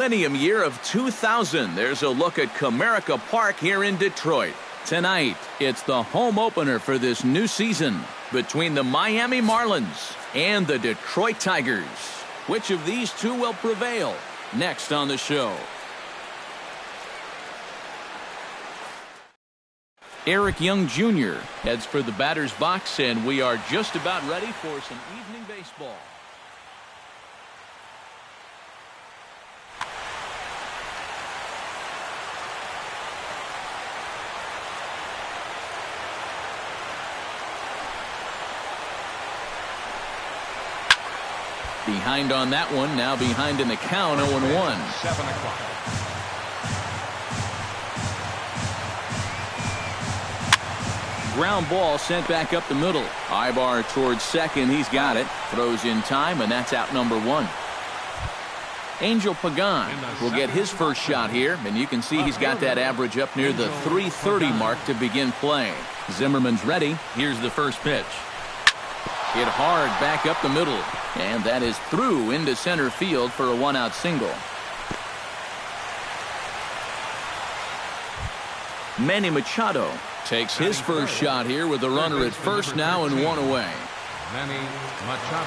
Millennium year of 2000. There's a look at Comerica Park here in Detroit. Tonight, it's the home opener for this new season between the Miami Marlins and the Detroit Tigers. Which of these two will prevail? Next on the show. Eric Young Jr. heads for the batter's box, and we are just about ready for some evening baseball. Behind on that one, now behind in the count, 0-1. 7 o'clock. Ground ball sent back up the middle. Ibar towards second. He's got it. Throws in time, and that's out number 1. Angel Pagan will get his first shot here, and you can see he's got that average up near the 330 mark to begin play. Zimmerman's ready. Here's the first pitch. Hit hard back up the middle, and that is through into center field for a 1-out single. Manny Machado takes his first shot here with a runner at first now and 1 away. Manny Machado.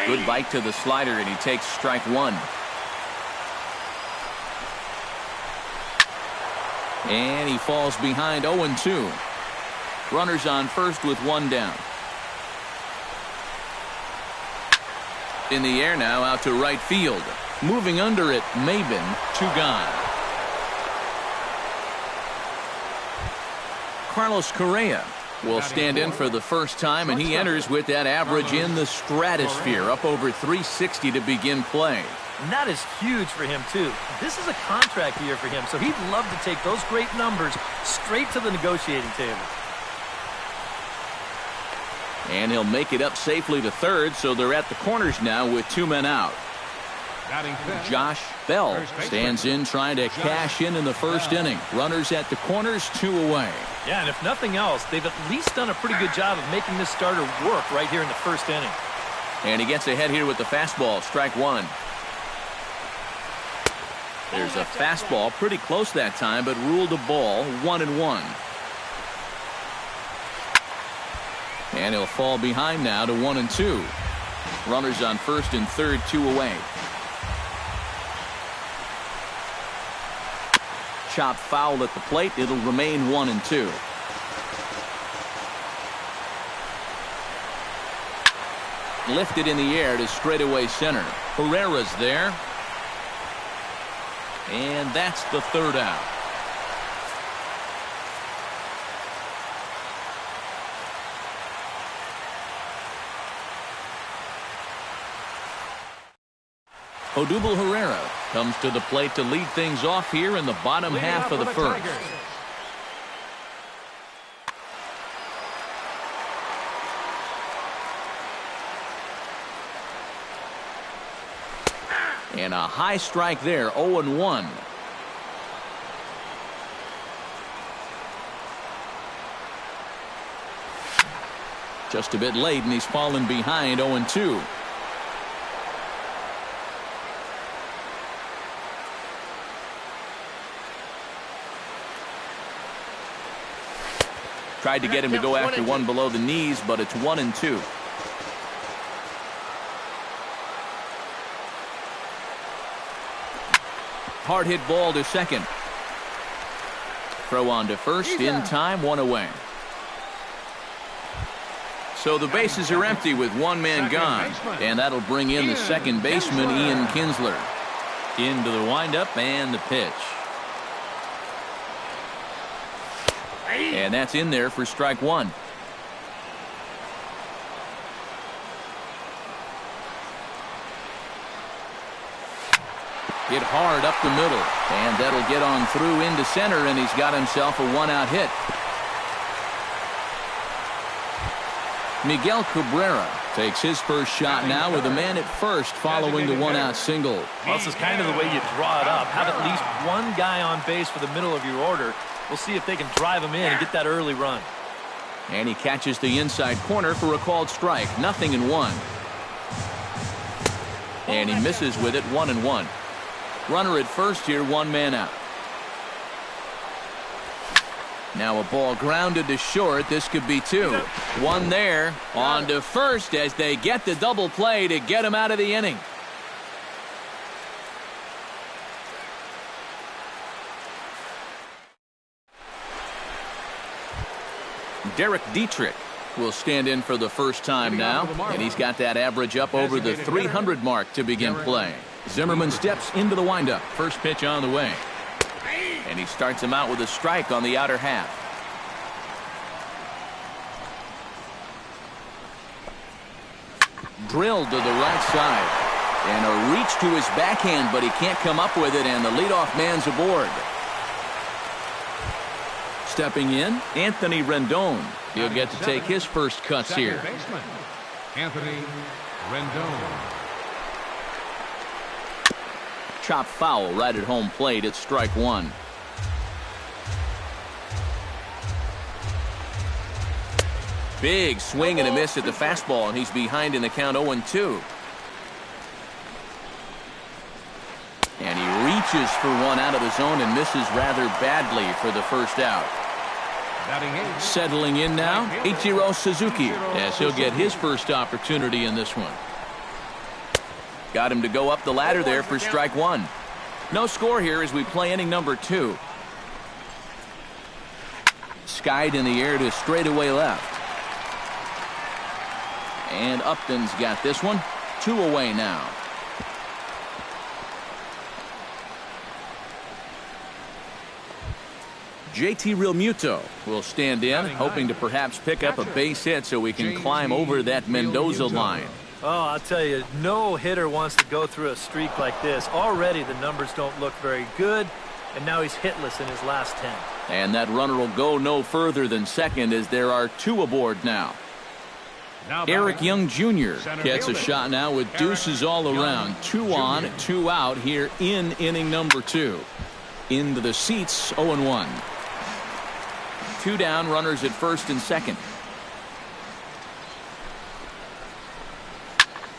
Good bite to the slider, and he takes strike 1. And he falls behind 0-2. Runners on first with 1 down. In the air now, out to right field. Moving under it, Maben, 2 gone. Carlos Correa will stand in for the first time, and he enters with that average in the stratosphere, up over 360 to begin play. And that is huge for him, too. This is a contract year for him, so he'd love to take those great numbers straight to the negotiating table. And he'll make it up safely to third, so they're at the corners now with 2 men out. Josh Bell stands in trying to cash in the first inning. Runners at the corners, 2 away. Yeah, and if nothing else, they've at least done a pretty good job of making this starter work right here in the first inning. And he gets ahead here with the fastball, strike 1. There's a fastball pretty close that time, but ruled a ball, 1-1. And he'll fall behind now to 1-2. Runners on first and third, 2 away. Chop foul at the plate. It'll remain 1-2. Lifted in the air to straightaway center. Herrera's there. And that's the 3rd out. Odubel Herrera comes to the plate to lead things off here in the bottom half of the first. And a high strike there, 0-1. Just a bit late, and he's fallen behind, 0-2. Tried to get him to go after one below the knees, but it's 1-2. Hard hit ball to second. Throw on to first in time, 1 away. So the bases are empty with 1 man gone, and that'll bring in the second baseman, Ian Kinsler. Into the windup and the pitch. And that's in there for strike 1. Hit hard up the middle, and that'll get on through into center, and he's got himself a 1-out hit. Miguel Cabrera takes his first shot now with a man at first following the 1-out single. Well, this is kind of the way you draw it up. Have at least 1 guy on base for the middle of your order. We'll see if they can drive him in and get that early run. And he catches the inside corner for a called strike. 0-1. And he misses with it, 1-1. Runner at first here, one man out. Now a ball grounded to short. This could be two. One there. On to first as they get the double play to get him out of the inning. Derek Dietrich will stand in for the first time now, and he's got that average up over the 300 mark to begin play. Zimmerman steps into the windup. First pitch on the way. And he starts him out with a strike on the outer half. Drilled to the right side. And a reach to his backhand, but he can't come up with it, and the leadoff man's aboard. Stepping in, Anthony Rendon. He'll get to take his first cuts here. Anthony Rendon. Chop foul right at home plate. It's strike one. Big swing and a miss at the fastball, and he's behind in the count 0-2. And he reaches for one out of the zone and misses rather badly for the first out. Settling in now, Ichiro Suzuki, as he'll get his first opportunity in this one. Got him to go up the ladder there for strike one. No score here as we play inning number 2. Skied in the air to straightaway left. And Upton's got this one. 2 away now. JT Realmuto will stand in, hoping to perhaps pick up a base hit so we can climb over that Mendoza line. Oh, I'll tell you, no hitter wants to go through a streak like this. Already the numbers don't look very good, and now he's hitless in his last 10. And that runner will go no further than second as there are 2 aboard now. Eric Young Jr. gets a shot now with deuces all around. 2 on, 2 out here in inning number 2. Into the seats, 0-1. 2 down, runners at first and second.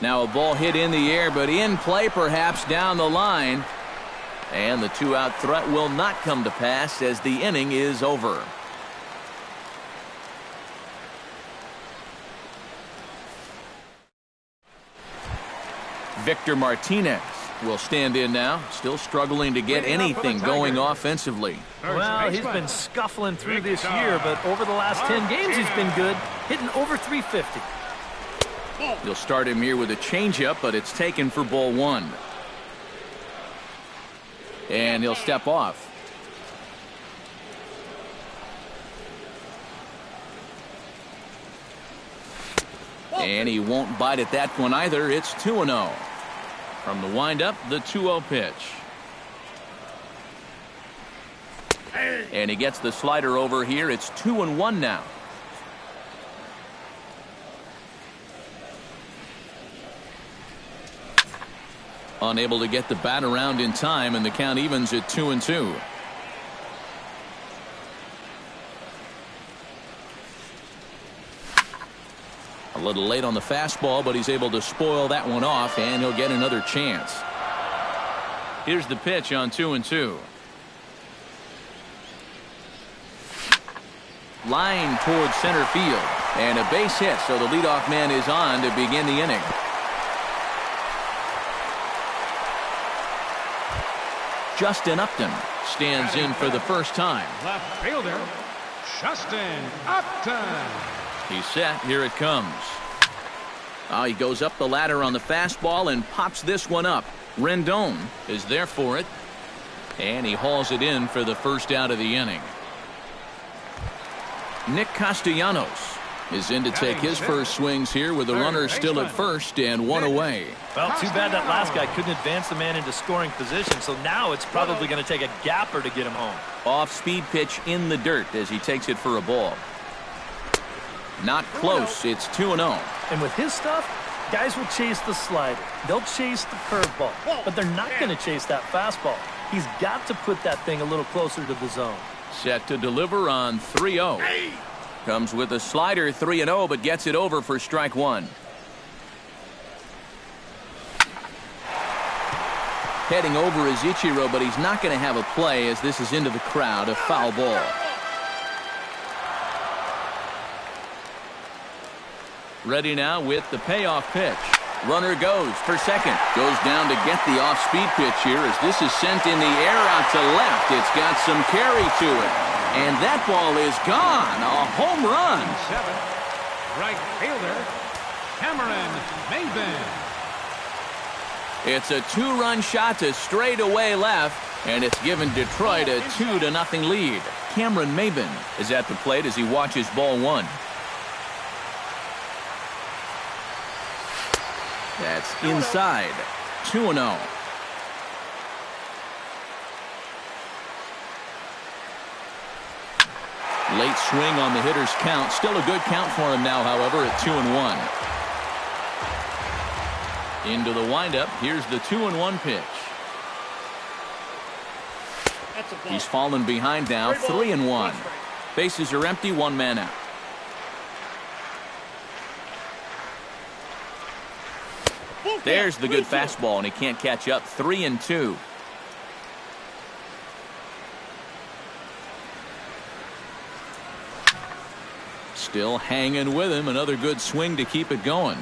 Now a ball hit in the air, but in play perhaps down the line. And the 2-out threat will not come to pass as the inning is over. Victor Martinez will stand in now, still struggling to get anything going offensively. Well, he's been scuffling through this year, but over the last 10 games he's been good, hitting over 350. You'll start him here with a changeup, but it's taken for ball 1. And he'll step off. And he won't bite at that one either. It's 2-0. From the windup, the 2-0 pitch. And he gets the slider over here. It's 2-1 now. Unable to get the bat around in time, and the count evens at 2-2. A little late on the fastball, but he's able to spoil that one off, and he'll get another chance. Here's the pitch on 2-2. Line towards center field, and a base hit, so the leadoff man is on to begin the inning. Justin Upton stands in for the first time. Left fielder, Justin Upton. He's set. Here it comes. He goes up the ladder on the fastball and pops this one up. Rendon is there for it. And he hauls it in for the first out of the inning. Nick Castellanos is in to take his first swings here with the runner still at first and 1 away. Well, too bad that last guy couldn't advance the man into scoring position, so now it's probably going to take a gapper to get him home. Off-speed pitch in the dirt as he takes it for a ball. Not close. It's 2-0. And with his stuff, guys will chase the slider. They'll chase the curveball, but they're not going to chase that fastball. He's got to put that thing a little closer to the zone. Set to deliver on 3-0. Comes with a slider, 3-0, but gets it over for strike 1. heading over is Ichiro, but he's not going to have a play as this is into the crowd, a foul ball. Ready now with the payoff pitch. Runner goes for second. Goes down to get the off-speed pitch here as this is sent in the air out to left. It's got some carry to it. And that ball is gone. A home run. Right fielder, Cameron Maven. It's a two-run shot to straightaway left, and it's given Detroit a 2-0 lead. Cameron Maven is at the plate as he watches ball one. That's inside. 2-0. Late swing on the hitter's count. Still a good count for him now, however, at 2-1. Into the windup. Here's the 2-1 pitch. He's fallen behind now. 3-1. Bases are empty. One man out. There's the good fastball, and he can't catch up. 3-2. Still hanging with him. Another good swing to keep it going.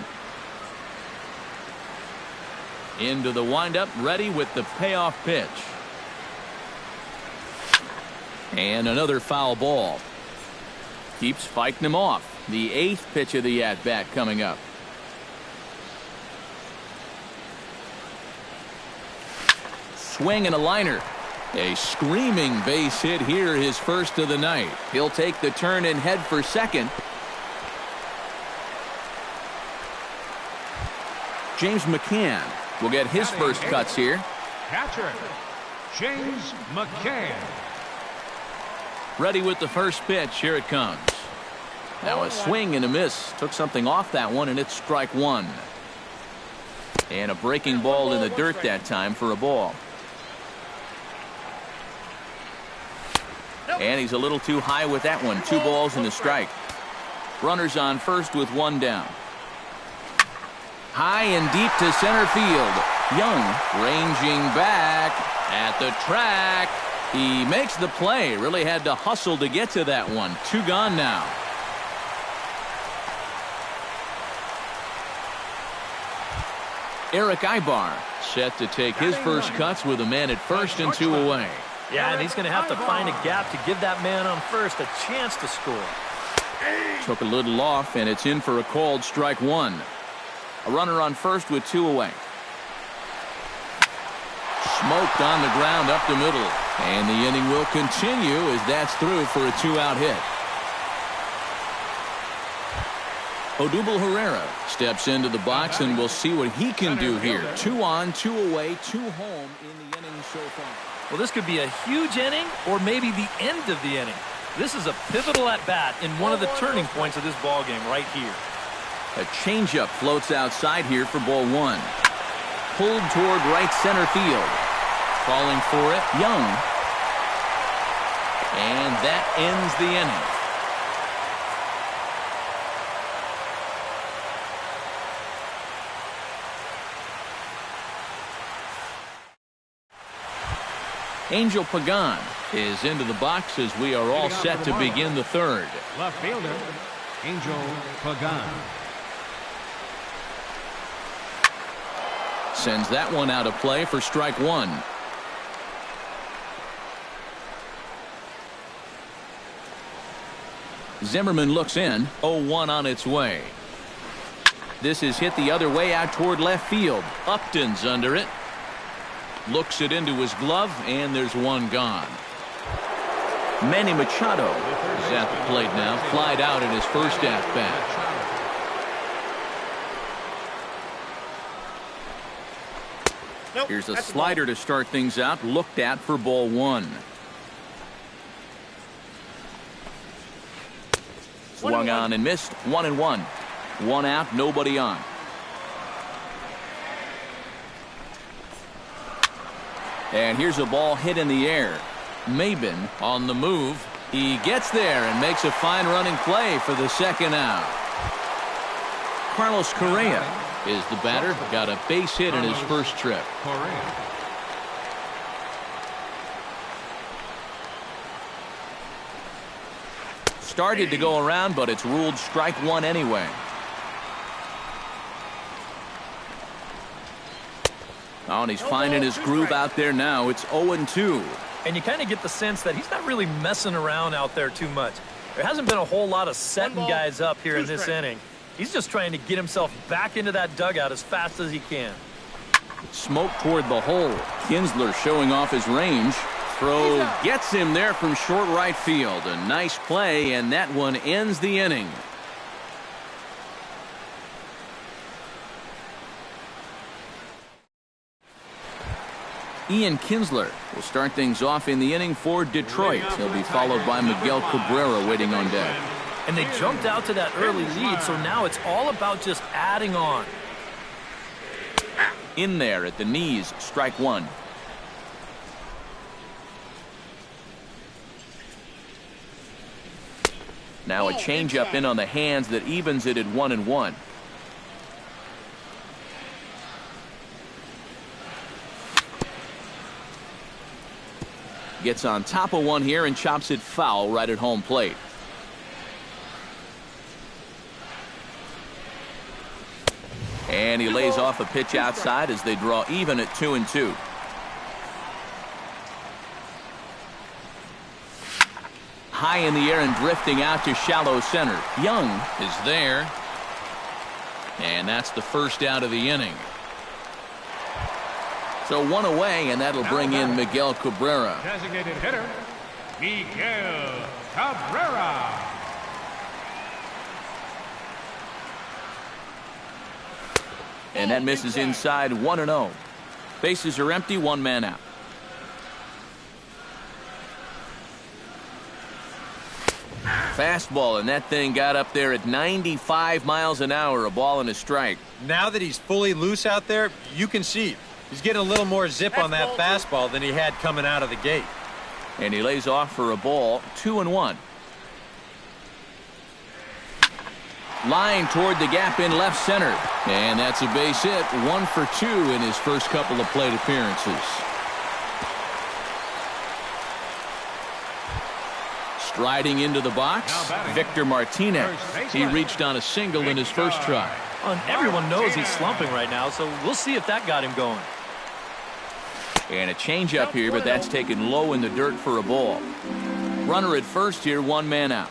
Into the windup, ready with the payoff pitch. And another foul ball. Keeps fighting him off. The 8th pitch of the at-bat coming up. Swing and a liner. A screaming base hit here, his first of the night. He'll take the turn and head for second. James McCann will get his first cuts here. Catcher, James McCann. Ready with the first pitch. Here it comes. Now a swing and a miss. Took something off that one, and it's strike one. And a breaking ball in the dirt that time for a ball. And he's a little too high with that one. 2 balls and a strike. Runners on first with one down. High and deep to center field. Young ranging back at the track. He makes the play. Really had to hustle to get to that one. 2 gone now. Eric Ibar set to take his first cuts with a man at first and 2 away. Yeah, and he's going to have to find a gap to give that man on first a chance to score. Took a little off, and it's in for a called strike one. A runner on first with 2 away. Smoked on the ground up the middle. And the inning will continue as that's through for a 2-out hit. Odubel Herrera steps into the box, and we'll see what he can do here. 2 on, 2 away, 2 home in the inning so far. Well, this could be a huge inning or maybe the end of the inning. This is a pivotal at-bat in one of the turning points of this ballgame right here. A changeup floats outside here for ball one. Pulled toward right center field. Falling for it, Young. And that ends the inning. Angel Pagan is into the box as we are all set to begin the third. Left fielder, Angel Pagan. Sends that one out of play for strike one. Zimmerman looks in. 0-1 on its way. This is hit the other way out toward left field. Upton's under it. Looks it into his glove, and there's one gone. Manny Machado is at the plate now. Flied out in his first at-bat. Here's a slider to start things out. Looked at for ball one. Swung on and missed. 1-1. 1 out, nobody on. And here's a ball hit in the air. Maben on the move. He gets there and makes a fine running play for the second out. Carlos Correa is the batter. Got a base hit in his first trip. started to go around, but it's ruled strike one anyway. Oh, and he's finding his groove out there now. It's 0-2. And you kind of get the sense that he's not really messing around out there too much. There hasn't been a whole lot of setting guys up here in this inning. He's just trying to get himself back into that dugout as fast as he can. Smoke toward the hole. Kinsler showing off his range. Throw gets him there from short right field. A nice play, and that one ends the inning. Ian Kinsler will start things off in the inning for Detroit. He'll be followed by Miguel Cabrera waiting on deck. And they jumped out to that early lead, so now it's all about just adding on. In there at the knees, strike one. Now a changeup in on the hands that evens it at 1-1. Gets on top of one here and chops it foul right at home plate. And he lays off a pitch outside as they draw even at 2-2. High in the air and drifting out to shallow center. Young is there. And that's the first out of the inning. So one away, and that'll bring in Miguel Cabrera. Designated hitter, Miguel Cabrera. And that misses inside 1-0. Bases are empty, one man out. Fastball, and that thing got up there at 95 miles an hour, a ball and a strike. Now that he's fully loose out there, you can see he's getting a little more zip on that fastball than he had coming out of the gate. And he lays off for a ball, 2-1. Line toward the gap in left center. And that's a base hit, 1 for 2 in his first couple of plate appearances. Striding into the box, Victor Martinez. He reached on a single in his first try. And everyone knows he's slumping right now, so we'll see if that got him going. And a changeup here, but that's taken low in the dirt for a ball. Runner at first here, one man out.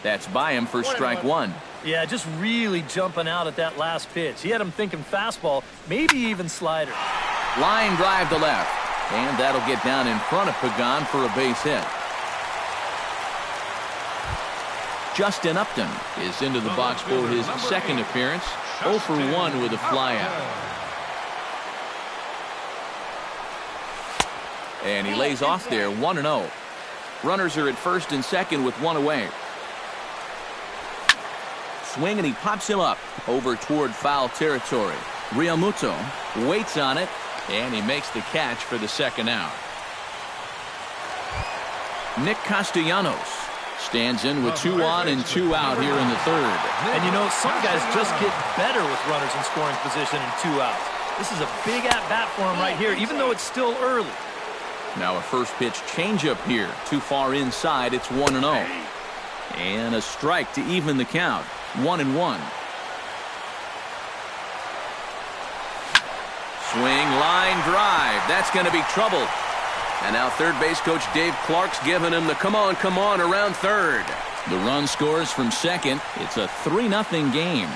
That's by him for strike one. Yeah, just really jumping out at that last pitch. He had him thinking fastball, maybe even slider. Line drive to left. And that'll get down in front of Pagan for a base hit. Justin Upton is into the box for his second appearance. 0 for 1 with a flyout. And he lays off there, 1-0. Runners are at first and second with one away. Swing, and he pops him up over toward foul territory. Realmuto waits on it, and he makes the catch for the second out. Nick Castellanos stands in with 2 on and 2 out here in the third. And you know, some guys just get better with runners in scoring position and 2 outs. This is a big at-bat for him right here, even though it's still early. Now a first pitch changeup here. Too far inside, it's 1-0. And a strike to even the count. 1-1. Swing, line drive. That's going to be trouble. And now third base coach Dave Clark's giving him the come on around third. The run scores from second. It's a 3-0 game.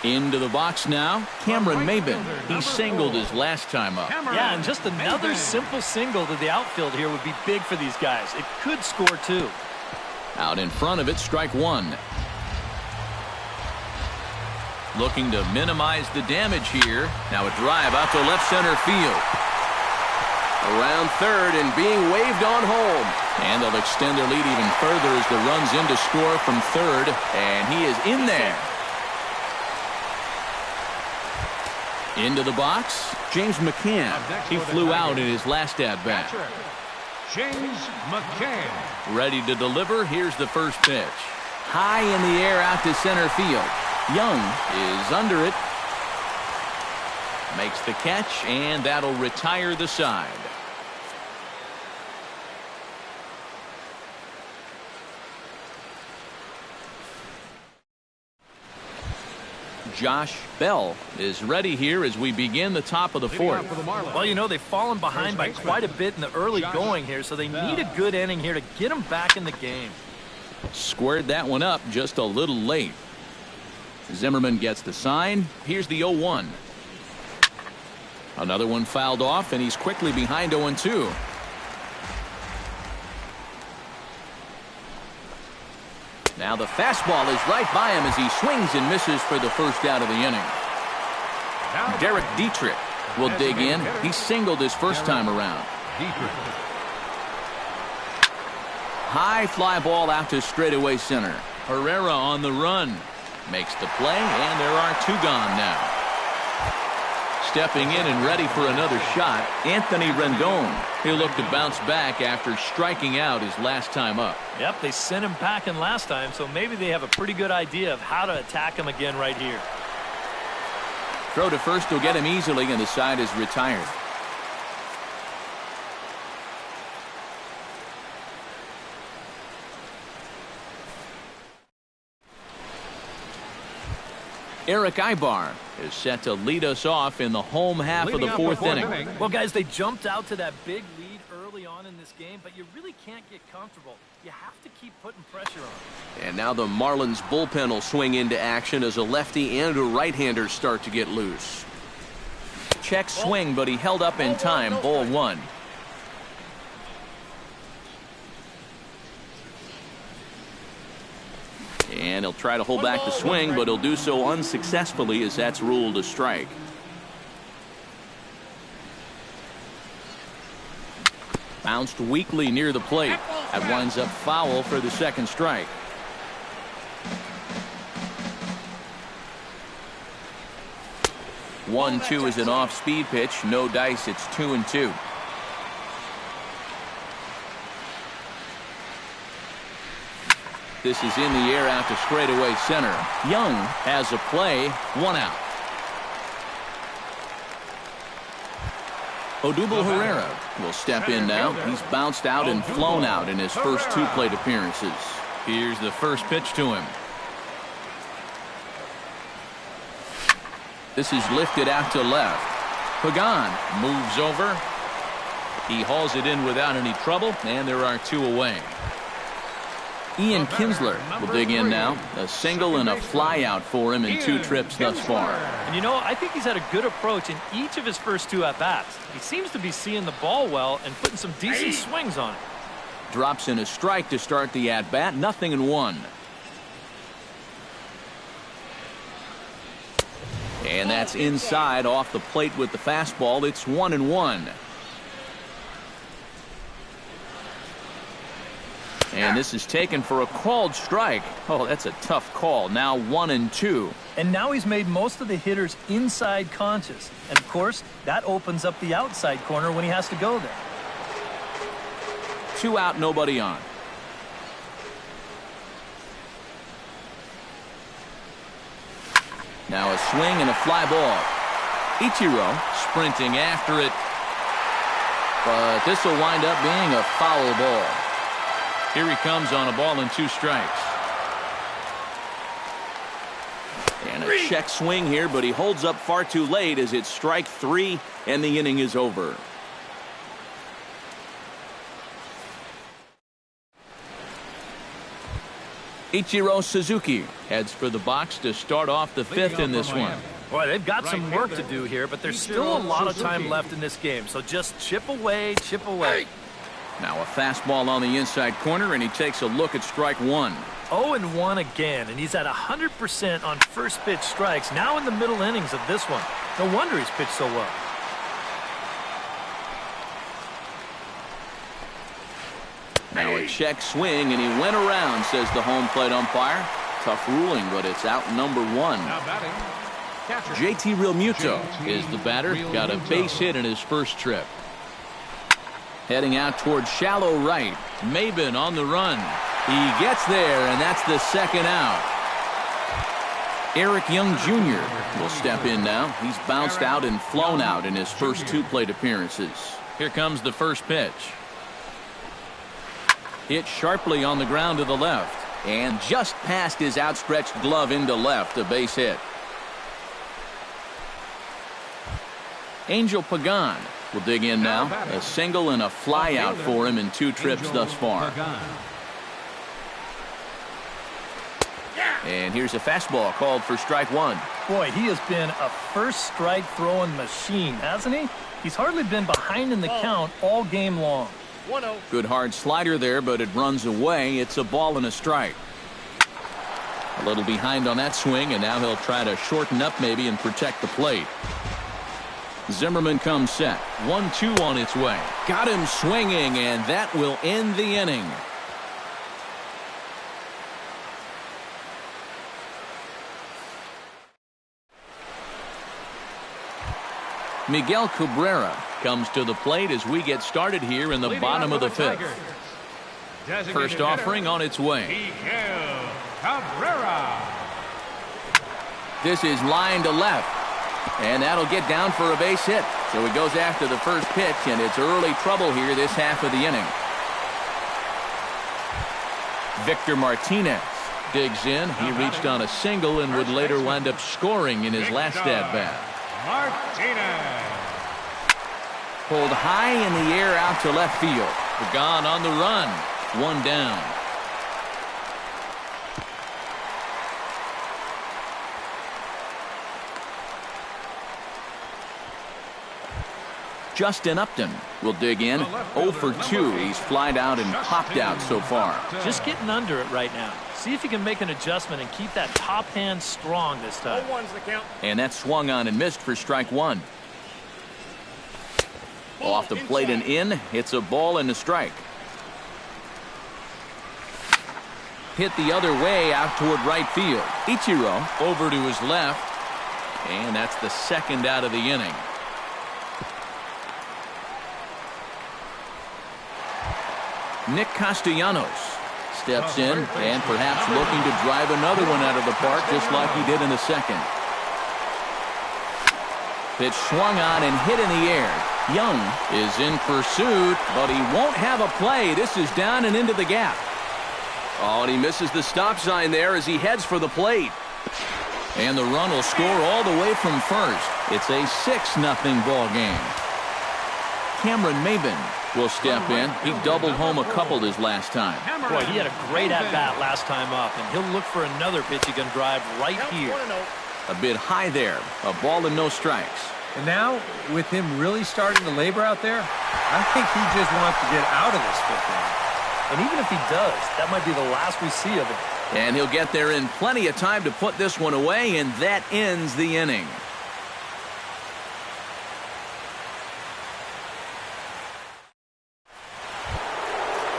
Into the box now, Cameron Maybin. He singled his last time up. Yeah, and just another simple single to the outfield here would be big for these guys. It could score 2. Out in front of it, strike one. Looking to minimize the damage here. Now a drive out to left center field. Around third and being waved on home. And they'll extend their lead even further as the run's in to score from third. And he is in there. Into the box, James McCann. He flew out in his last at-bat. James McCann. Ready to deliver. Here's the first pitch. High in the air out to center field. Young is under it. Makes the catch, and that'll retire the side. Josh Bell is ready here as we begin the top of the fourth. Well, you know, they've fallen behind by quite a bit in the early going here, so they need a good inning here to get them back in the game. Squared that one up just a little late. Zimmerman gets the sign. Here's the 0-1. Another one fouled off, and he's quickly behind 0-2. Now the fastball is right by him as he swings and misses for the first out of the inning. Derek Dietrich will dig in. He singled his first time around. High fly ball out to straightaway center. Herrera on the run. Makes the play, and there are two gone now. Stepping in and ready for another shot, Anthony Rendon. He'll look to bounce back after striking out his last time up. Yep, they sent him packing last time, so maybe they have a pretty good idea of how to attack him again right here. Throw to first will get him easily, and the side is retired. Eric Ibar is set to lead us off in the home half of the fourth inning. Well, guys, they jumped out to that big lead early on in this game, but you really can't get comfortable. You have to keep putting pressure on. And now the Marlins bullpen will swing into action as a lefty and a right-hander start to get loose. Check swing, but he held up in time. Ball one. And he'll try to hold back the swing, but he'll do so unsuccessfully as that's ruled a strike. Bounced weakly near the plate. That winds up foul for the second strike. One-two is an off-speed pitch. No dice. It's 2-2. This is in the air out to straightaway center. Young has a play. One out. Odubel Herrera will step in now. He's bounced out and flown out in his first two plate appearances. Here's the first pitch to him. This is lifted out to left. Pagan moves over. He hauls it in without any trouble, and there are two away. Ian Kinsler will dig in now. A single and a fly out for him in two trips thus far. And you know, I think he's had a good approach in each of his first two at-bats. He seems to be seeing the ball well and putting some decent swings on it. Drops in a strike to start the at-bat. 0-1. And that's inside off the plate with the fastball. It's 1-1. And this is taken for a called strike. Oh, that's a tough call. Now 1-2. And now he's made most of the hitters inside conscious. And, of course, that opens up the outside corner when he has to go there. 2 out, nobody on. Now a swing and a fly ball. Ichiro sprinting after it. But this will wind up being a foul ball. Here he comes on a ball and 2 strikes. And a check swing here, but he holds up far too late as it's strike 3 and the inning is over. Ichiro Suzuki heads for the box to start off the 5th in this one. Boy, they've got some work to do here, but there's still a lot of time left in this game. So just chip away, chip away. Now a fastball on the inside corner, and he takes a look at strike 1. 0-1 again, and he's at 100% on first pitch strikes now in the middle innings of this one. No wonder he's pitched so well. Now a check swing, and he went around, says the home plate umpire. Tough ruling, but it's out number 1. Now batting, catcher. JT Realmuto is the batter. Got a base hit in his first trip. Heading out towards shallow right. Maben on the run. He gets there, and that's the second out. Eric Young Jr. will step in now. He's bounced out and flown out in his first 2 plate appearances. Here comes the first pitch. Hit sharply on the ground to the left. And just past his outstretched glove into left, a base hit. Angel Pagan will dig in now. A single and a fly out for him in 2 trips thus far. And here's a fastball called for strike 1. Boy, he has been a first strike throwing machine, hasn't he? He's hardly been behind in the count all game long. 1-0. Good hard slider there, but it runs away. It's a ball and a strike. A little behind on that swing, and now he'll try to shorten up maybe and protect the plate. Zimmerman comes set. 1-2 on its way. Got him swinging, and that will end the inning. Miguel Cabrera comes to the plate as we get started here in the bottom of the 5th. First offering on its way. Miguel Cabrera. This is line to left. And that'll get down for a base hit. So he goes after the first pitch, and it's early trouble here this half of the inning. Victor Martinez digs in. He reached on a single and would later wind up scoring in his last at-bat. Martinez. Pulled high in the air out to left field. Gone on the run. 1 down. Justin Upton will dig in. 0 for 2. He's flied out and popped out so far. Just getting under it right now. See if he can make an adjustment and keep that top hand strong this time. 0-1's the count. And that swung on and missed for strike 1. Off the plate and in. It's a ball and a strike. Hit the other way out toward right field. Ichiro over to his left. And that's the second out of the inning. Nick Castellanos steps in and perhaps looking to drive another one out of the park just like he did in the second. Pitch swung on and hit in the air. Young is in pursuit, but he won't have a play. This is down and into the gap. Oh, and he misses the stop sign there as he heads for the plate. And the run will score all the way from first. It's a 6-0 ball game. Cameron Maben will step in. He doubled home a couple his last time. Boy, he had a great at-bat last time up, and he'll look for another pitch he can drive right here. A bit high there. A ball and no strikes. And now, with him really starting to labor out there, I think he just wants to get out of this 5th inning. And even if he does, that might be the last we see of him. And he'll get there in plenty of time to put this one away, and that ends the inning.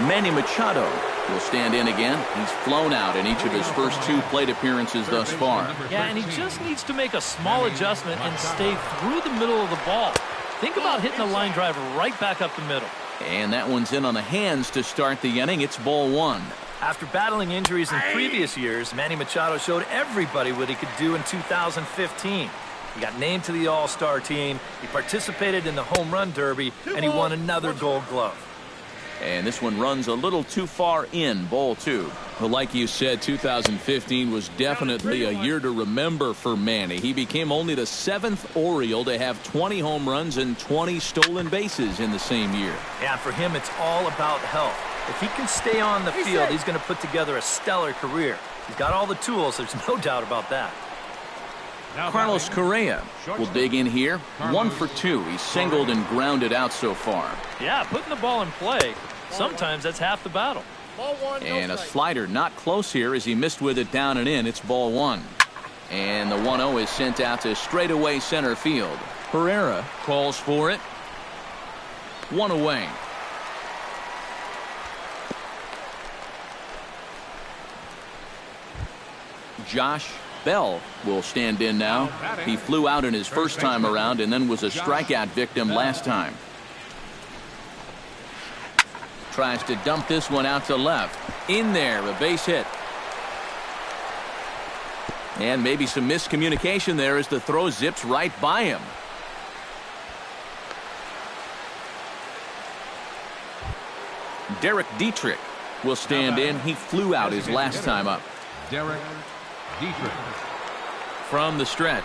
Manny Machado will stand in again. He's flown out in each of his first 2 plate appearances thus far. Yeah, and he just needs to make a small adjustment and stay through the middle of the ball. Think about hitting a line drive right back up the middle. And that one's in on the hands to start the inning. It's ball 1. After battling injuries in previous years, Manny Machado showed everybody what he could do in 2015. He got named to the All-Star team, he participated in the Home Run Derby, and he won another Gold Glove. And this one runs a little too far in, ball 2. Well, like you said, 2015 was definitely a year to remember for Manny. He became only the 7th Oriole to have 20 home runs and 20 stolen bases in the same year. Yeah, for him, it's all about health. If he can stay on the field, he's going to put together a stellar career. He's got all the tools, there's no doubt about that. Carlos Correa will dig in here. 1 for 2. He's singled and grounded out so far. Yeah, putting the ball in play, sometimes that's half the battle. And a slider not close here as he missed with it down and in. It's ball 1. And the 1-0 is sent out to straightaway center field. Herrera calls for it. 1 away. Josh Bell will stand in now. He flew out in his first time around and then was a strikeout victim last time. Tries to dump this one out to left. In there, a base hit. And maybe some miscommunication there as the throw zips right by him. Derek Dietrich will stand in. He flew out his last time up. Derek Dietrich. From the stretch.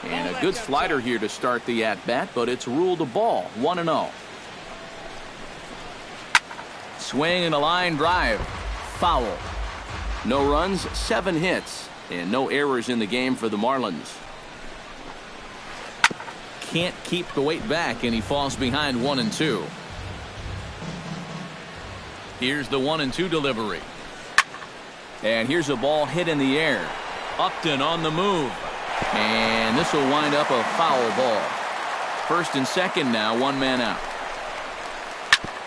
And a good slider here to start the at-bat, but it's ruled a ball, 1-0. Swing and a line drive. Foul. No runs, 7 hits, and no errors in the game for the Marlins. Can't keep the weight back, and he falls behind 1-2. Here's the 1-2 delivery. And here's a ball hit in the air. Upton on the move. And this will wind up a foul ball. First and second now, 1 man out.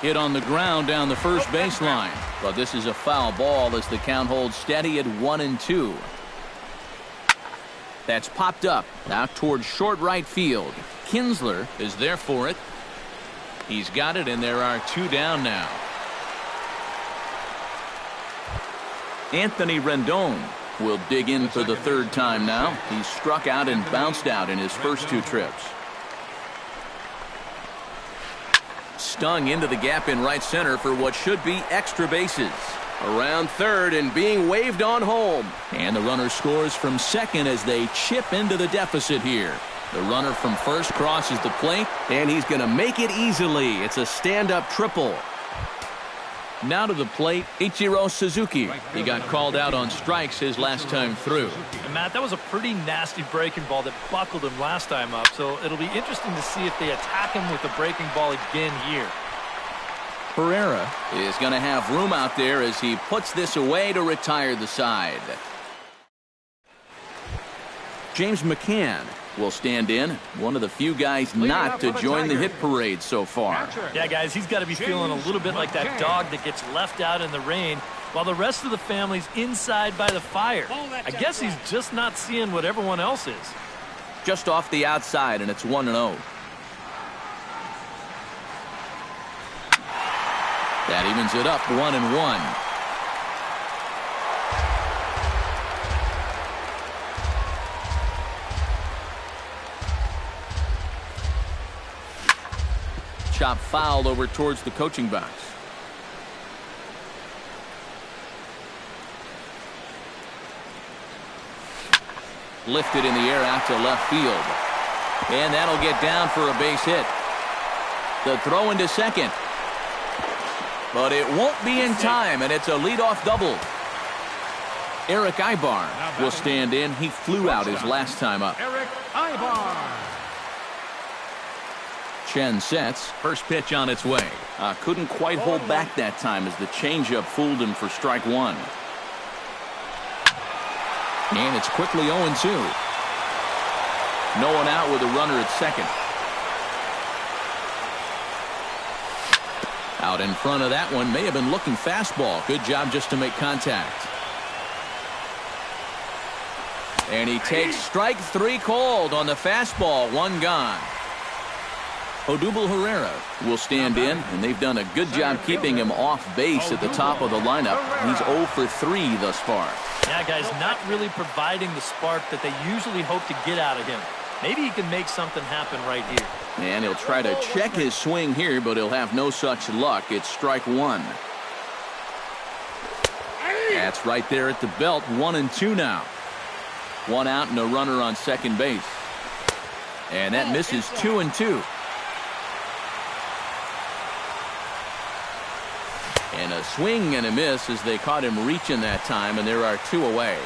Hit on the ground down the first baseline. But this is a foul ball as the count holds steady at 1-2. That's popped up out towards short right field. Kinsler is there for it. He's got it, and there are 2 down now. Anthony Rendon will dig in for the 3rd time now. He's struck out and bounced out in his first 2 trips. Stung into the gap in right center for what should be extra bases. Around third and being waved on home. And the runner scores from second as they chip into the deficit here. The runner from first crosses the plate, and he's going to make it easily. It's a stand-up triple. Now to the plate, Ichiro Suzuki. He got called out on strikes his last time through. And Matt, that was a pretty nasty breaking ball that buckled him last time up, so it'll be interesting to see if they attack him with the breaking ball again here. Herrera is going to have room out there as he puts this away to retire the side. James McCann will stand in, one of the few guys not to join the hit parade so far. Yeah, guys, he's got to be feeling a little bit like that dog that gets left out in the rain while the rest of the family's inside by the fire. I guess he's just not seeing what everyone else is. Just off the outside, and it's 1-0. That evens it up, 1-1. Chop foul over towards the coaching box. Lifted in the air out to left field. And that'll get down for a base hit. The throw into second. But it won't be in time, and it's a leadoff double. Eric Ibar will stand in. He flew out his last time up. Eric Ibar. Chen sets. First pitch on its way. Couldn't quite hold back that time as the changeup fooled him for strike 1. And it's quickly 0-2. No one out with a runner at second. Out in front of that one, may have been looking fastball. Good job just to make contact. And he takes strike 3 called on the fastball. 1 gone. Odubel Herrera will stand in, and they've done a good job keeping him off base at the top of the lineup. He's 0 for 3 thus far. Yeah, guys, not really providing the spark that they usually hope to get out of him. Maybe he can make something happen right here. And he'll try to check his swing here, but he'll have no such luck. It's strike 1. That's right there at the belt. 1-2 now. 1 out and a runner on second base. And that misses 2-2. And a swing and a miss as they caught him reaching that time, and there are 2 away.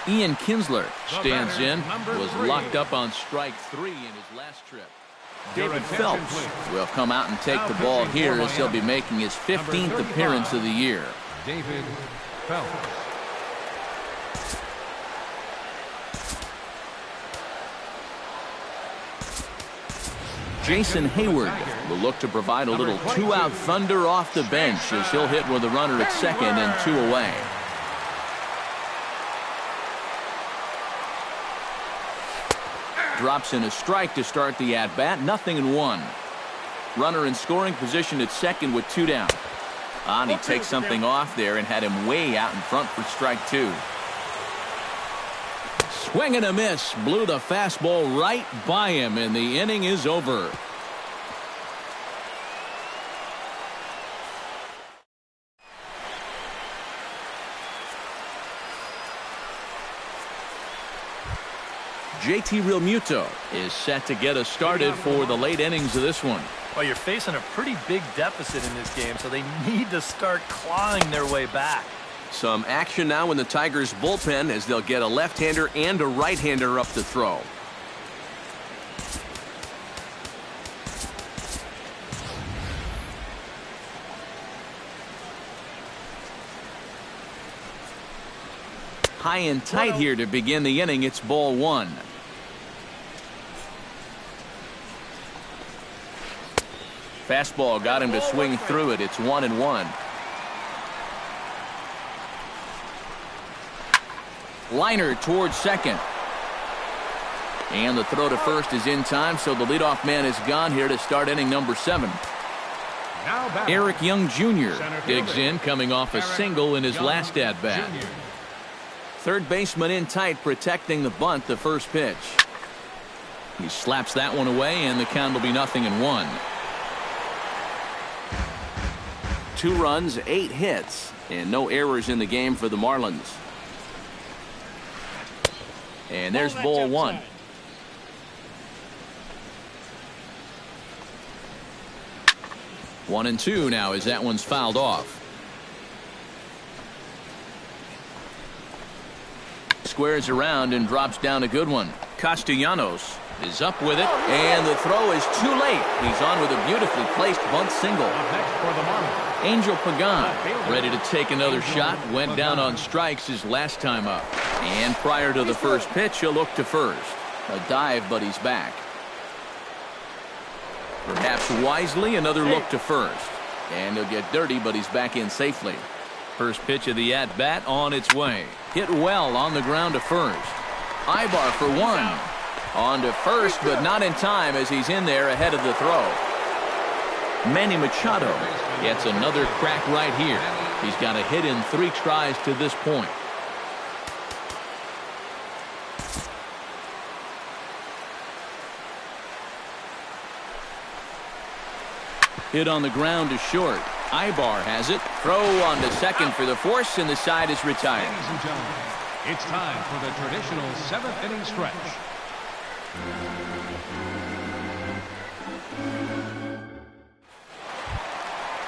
Ian Kinsler stands in, was locked up on strike 3 in his last trip. David Phelps will come out and take the ball here as he'll be making his 15th appearance of the year. David Phelps. Jason Hayward will look to provide a little 2-out thunder off the bench as he'll hit with a runner at second and 2 away. Drops in a strike to start the at-bat. 0-1. Runner in scoring position at second with 2 down. And he takes something off there and had him way out in front for strike 2. Swing and a miss. Blew the fastball right by him, and the inning is over. JT Realmuto is set to get us started for the late innings of this one. Well, you're facing a pretty big deficit in this game, so they need to start clawing their way back. Some action now in the Tigers bullpen as they'll get a left-hander and a right-hander up to throw. High and tight here to begin the inning. It's ball one. Fastball got him to swing through it. It's 1-1. Liner towards second. And the throw to first is in time, so the leadoff man is gone here to start inning number 7. Eric Young Jr. digs in, coming off a single in his last at-bat. Third baseman in tight, protecting the bunt, the first pitch. He slaps that one away, and the count will be 0-1. 2 runs, 8 hits, and no errors in the game for the Marlins. And there's ball one. One and two now as that one's fouled off. Squares around and drops down a good one. Castellanos is up with it, and the throw is too late. He's on with a beautifully placed bunt single. Angel Pagan ready to take another shot. Went down on strikes his last time up. And prior to the first pitch, he'll look to first. A dive, but he's back. Perhaps wisely, another look to first. And he'll get dirty, but he's back in safely. First pitch of the at-bat on its way. Hit well on the ground to first. Ibar for one. On to first, but not in time as he's in there ahead of the throw. Manny Machado gets another crack right here. He's got a hit in 3 tries to this point. Hit on the ground to short. Ibar has it. Throw on to second for the force, and the side is retired. Ladies and gentlemen, it's time for the traditional 7th inning stretch.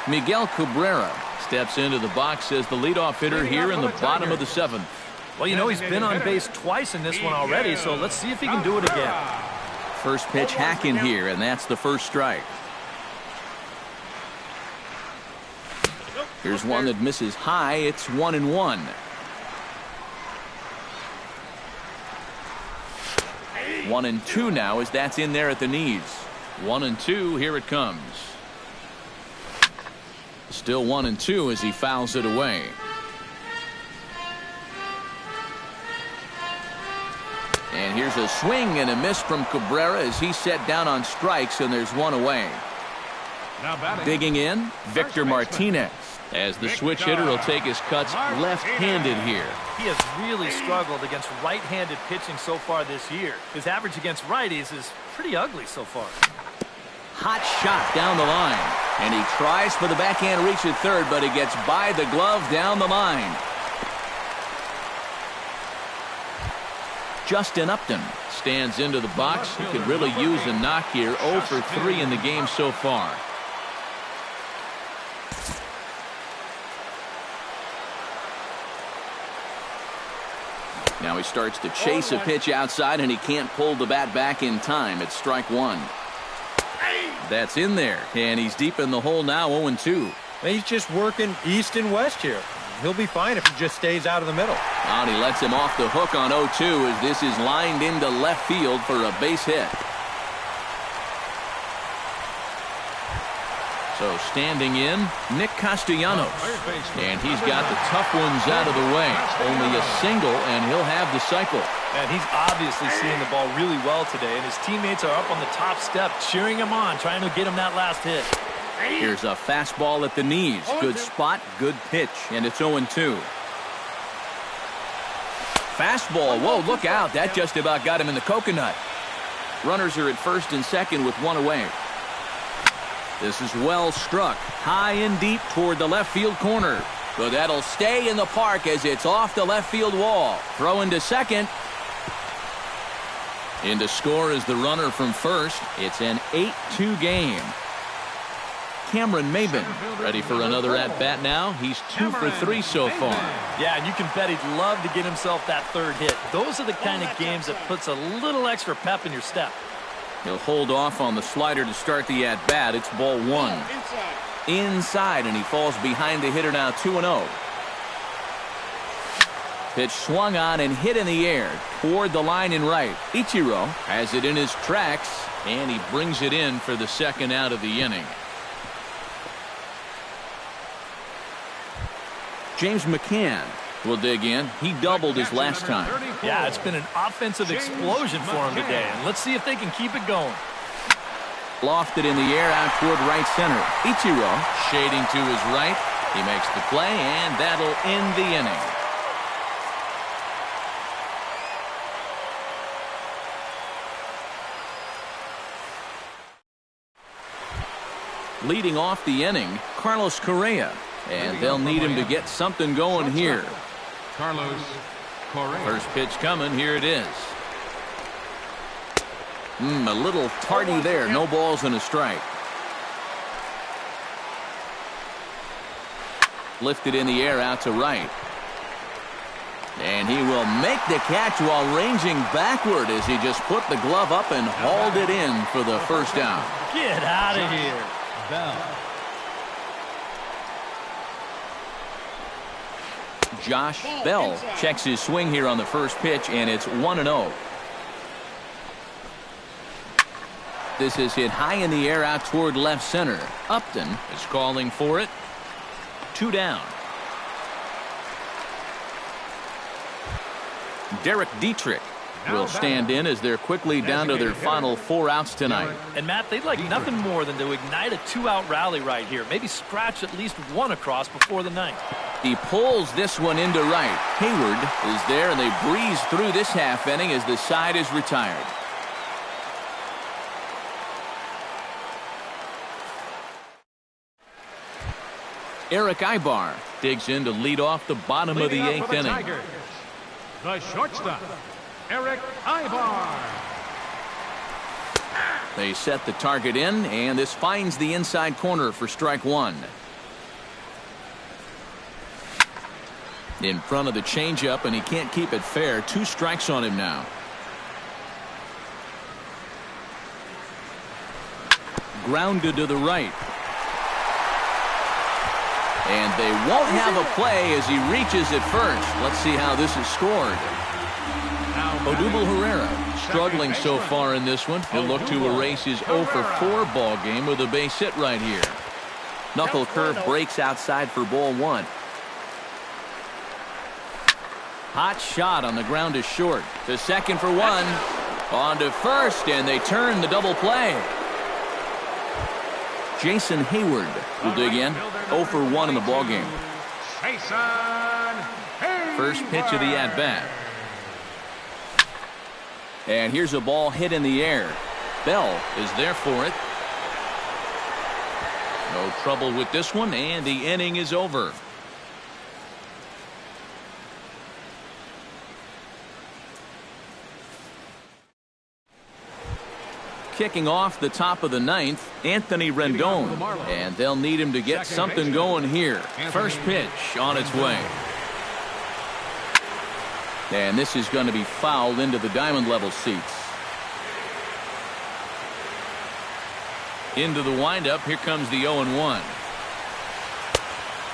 Miguel Cabrera steps into the box as the leadoff hitter here in the bottom of the 7th. Well, you know, he's been on base twice in this one already, so let's see if he can do it again. First pitch hacking here, and that's the first strike. Here's one that misses high. It's 1-1. One and two now as that's in there at the knees. 1-2. Here it comes. Still 1-2 as he fouls it away. And here's a swing and a miss from Cabrera as he's set down on strikes, and there's one away. Digging in, Victor Martinez, as the switch hitter will take his cuts left-handed here. He has really struggled against right-handed pitching so far this year. His average against righties is pretty ugly so far. Hot shot down the line, and he tries for the backhand reach at third, but he gets by the glove down the line. Justin Upton stands into the box. He could really use a knock here. 0 for 3 in the game so far. Now he starts to chase a pitch outside, and he can't pull the bat back in time. It's strike one. That's in there, and he's deep in the hole now, 0-2. He's just working east and west here. He'll be fine if he just stays out of the middle. And he lets him off the hook on 0-2 as this is lined into left field for a base hit. So standing in, Nick Castellanos. And he's got the tough ones out of the way. Only a single, and he'll have the cycle. And he's obviously seeing the ball really well today, and his teammates are up on the top step cheering him on, trying to get him that last hit. Here's a fastball at the knees. Good spot, good pitch, and it's 0-2. Fastball, whoa, look out. That just about got him in the coconut. Runners are at first and second with one away. This is well struck, high and deep toward the left field corner. But that'll stay in the park as it's off the left field wall. Throw into second. In to score is the runner from first. It's an 8-2 game. Cameron Maben ready for another at-bat now. He's 2 for 3 so far. Yeah, and you can bet he'd love to get himself that third hit. Those are the kind of games that puts a little extra pep in your step. He'll hold off on the slider to start the at-bat. It's ball 1. Inside, and he falls behind the hitter now, 2-0. Pitch swung on and hit in the air toward the line in right. Ichiro has it in his tracks, and he brings it in for the second out of the inning. James McCann will dig in. He doubled his last time. Yeah, it's been an offensive explosion for him today, and let's see if they can keep it going. Lofted in the air out toward right center. Ichiro shading to his right. He makes the play, and that'll end the inning. Leading off the inning, Carlos Correa. And they'll need him to get something going here. Carlos Correa. First pitch coming. Here it is. A little tardy there. No balls and a strike. Lifted in the air out to right. And he will make the catch while ranging backward as he just put the glove up and hauled it in for the first down. Get out of here. Bell. Josh Bell checks his swing here on the first pitch, and it's 1-0. This is hit high in the air out toward left center. Upton is calling for it. 2 down. Derek Dietrich will stand in as they're quickly down to their final 4 outs tonight. And Matt, they'd like nothing more than to ignite a 2-out rally right here. Maybe scratch at least 1 across before the 9th. He pulls this one into right. Hayward is there, and they breeze through this half inning as the side is retired. Eric Ibar digs in to lead off the bottom of the 8th inning. Tigers, the shortstop, Eric Ibar. They set the target in, and this finds the inside corner for strike 1. In front of the changeup, and he can't keep it fair. 2 strikes on him now. Grounded to the right. And they won't have a play as he reaches it first. Let's see how this is scored. Odubel Herrera struggling so far in this one. He'll look to erase his 0 for 4 ball game with a base hit right here. Knuckle curve breaks outside for ball 1. Hot shot on the ground is short. To second for 1. On to first, and they turn the double play. Jason Hayward will dig in. 0 for 1 in the ballgame. First pitch of the at-bat. And here's a ball hit in the air. Bell is there for it. No trouble with this one, and the inning is over. Kicking off the top of the 9th, Anthony Rendon, and they'll need him to get something going here. First pitch on its way. And this is going to be fouled into the diamond level seats. Into the windup, here comes the 0-1.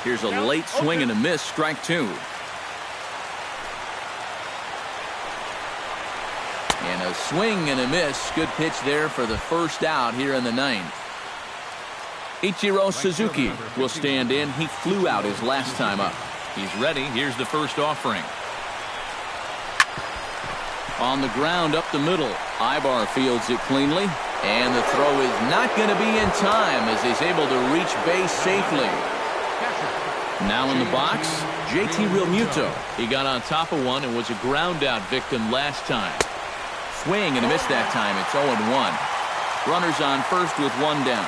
Here's a late swing and a miss, strike 2. And a swing and a miss. Good pitch there for the first out here in the 9th. Ichiro Suzuki will stand in. He flew out his last time up. He's ready. Here's the first offering. On the ground up the middle. Ibar fields it cleanly. And the throw is not going to be in time as he's able to reach base safely. Now in the box, JT Realmuto. He got on top of one and was a ground out victim last time. Swing and a miss that time. It's 0-1. Runners on first with 1 down.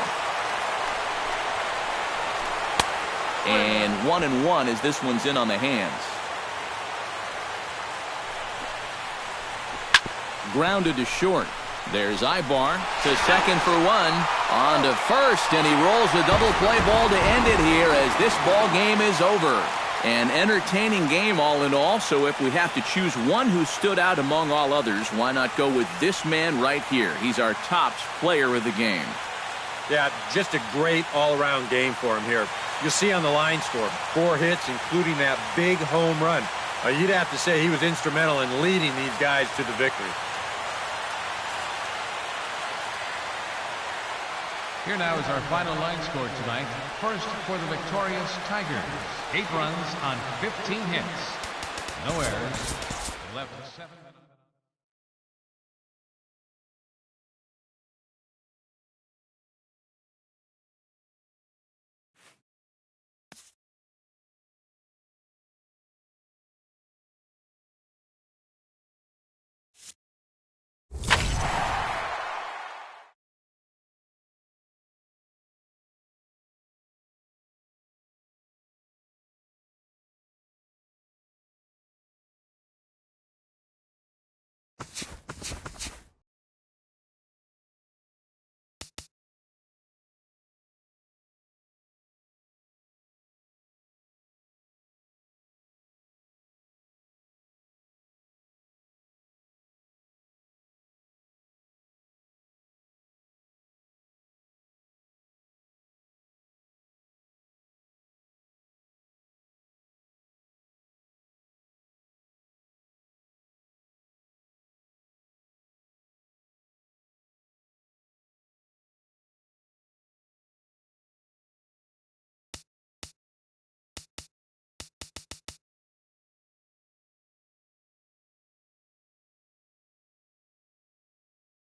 And 1-1 as this one's in on the hands. grounded to short. There's Ibar to second for one. On to first, and he rolls the double play ball to end it here as this ball game is over. An entertaining game all in all, so if we have to choose one who stood out among all others, why not go with this man right here? He's our top player of the game. Yeah, just a great all-around game for him here. You'll see on the line score, 4 hits, including that big home run. You'd have to say he was instrumental in leading these guys to the victory. Here now is our final line score tonight. First for the victorious Tigers. 8 runs on 15 hits. No errors. Left 7.